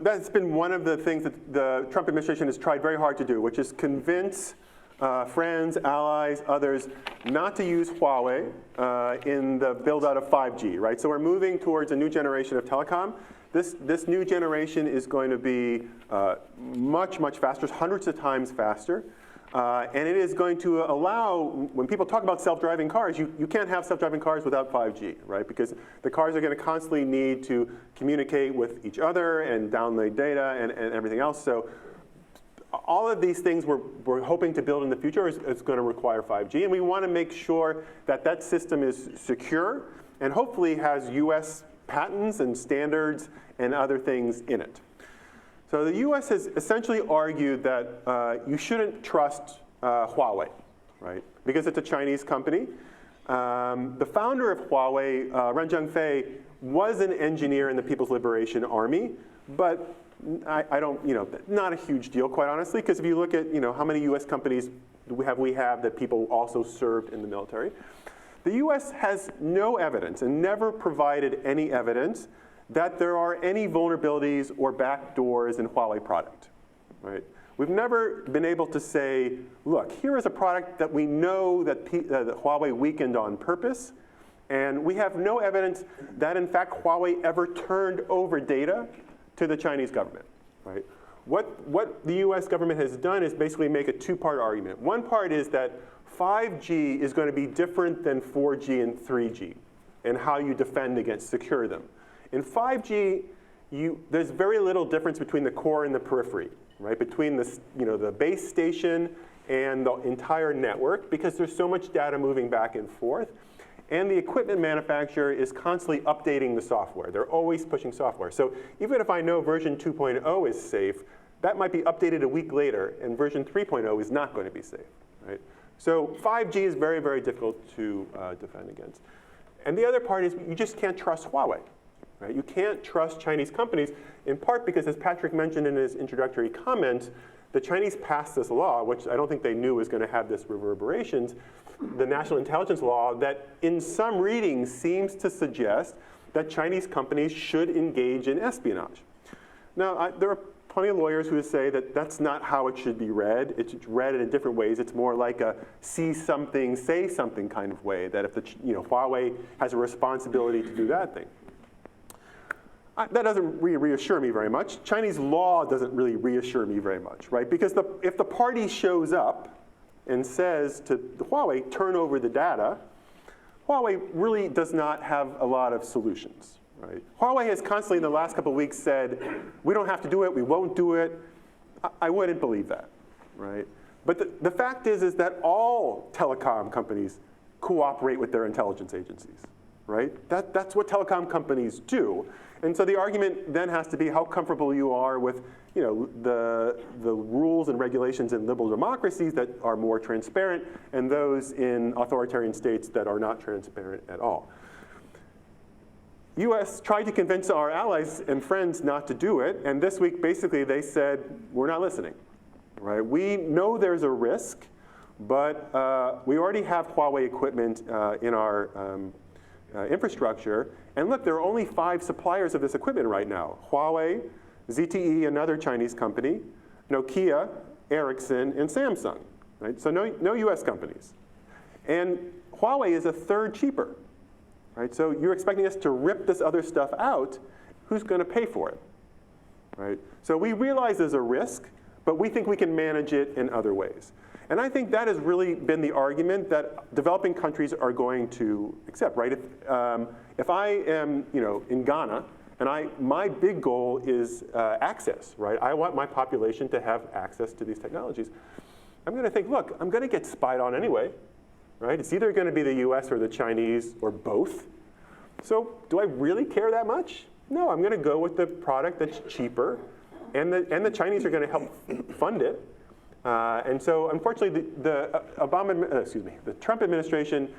That's been one of the things that the Trump administration has tried very hard to do, which is convince friends, allies, others not to use Huawei in the build-out of 5G, right? So we're moving towards a new generation of telecom. This new generation is going to be much, much faster, hundreds of times faster. And it is going to allow, when people talk about self-driving cars, you can't have self-driving cars without 5G, right? Because the cars are going to constantly need to communicate with each other and download data and everything else. So all of these things we're hoping to build in the future is going to require 5G. And we want to make sure that that system is secure and hopefully has US patents and standards and other things in it. So the US has essentially argued that you shouldn't trust Huawei, right? Because it's a Chinese company. The founder of Huawei, Ren Zhengfei, was an engineer in the People's Liberation Army, but I don't, not a huge deal, quite honestly, because if you look at, how many US companies we have that people also served in the military. The US has no evidence and never provided any evidence that there are any vulnerabilities or backdoors in Huawei product, right? We've never been able to say, look, here is a product that we know that Huawei weakened on purpose, and we have no evidence that, in fact, Huawei ever turned over data to the Chinese government, right? What the US government has done is basically make a two-part argument. One part is that 5G is going to be different than 4G and 3G and how you defend against, secure them. In 5G, there's very little difference between the core and the periphery, right? Between the base station and the entire network, because there's so much data moving back and forth. And the equipment manufacturer is constantly updating the software. They're always pushing software. So even if I know version 2.0 is safe, that might be updated a week later, and version 3.0 is not going to be safe, right? So 5G is very, very difficult to defend against. And the other part is you just can't trust Huawei. Right? You can't trust Chinese companies, in part because, as Patrick mentioned in his introductory comments, the Chinese passed this law, which I don't think they knew was going to have this reverberations, the national intelligence law, that in some readings seems to suggest that Chinese companies should engage in espionage. Now, there are plenty of lawyers who say that that's not how it should be read. It's read in different ways. It's more like a see something, say something kind of way, that if Huawei has a responsibility to do that thing. That doesn't really reassure me very much. Chinese law doesn't really reassure me very much, right? Because if the party shows up and says to Huawei, turn over the data, Huawei really does not have a lot of solutions, right? Huawei has constantly in the last couple of weeks said, we don't have to do it, we won't do it. I wouldn't believe that, right? But the fact is that all telecom companies cooperate with their intelligence agencies, right? That's what telecom companies do. And so the argument then has to be how comfortable you are with the rules and regulations in liberal democracies that are more transparent and those in authoritarian states that are not transparent at all. US tried to convince our allies and friends not to do it, and this week basically they said, we're not listening, right? We know there's a risk, but we already have Huawei equipment in our infrastructure. And look, there are only 5 suppliers of this equipment right now. Huawei, ZTE, another Chinese company, Nokia, Ericsson, and Samsung, right? So no US companies. And Huawei is a third cheaper, right? So you're expecting us to rip this other stuff out. Who's going to pay for it, right? So we realize there's a risk, but we think we can manage it in other ways. And I think that has really been the argument that developing countries are going to accept, right? If I am, in Ghana, and my big goal is access, right? I want my population to have access to these technologies. I'm going to think, look, I'm going to get spied on anyway, right? It's either going to be the US or the Chinese or both. So do I really care that much? No, I'm going to go with the product that's cheaper, and the Chinese are going to help fund it. And so, unfortunately, the Trump administration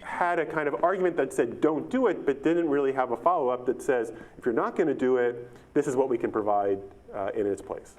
had a kind of argument that said don't do it, but didn't really have a follow-up that says if you're not going to do it, this is what we can provide in its place.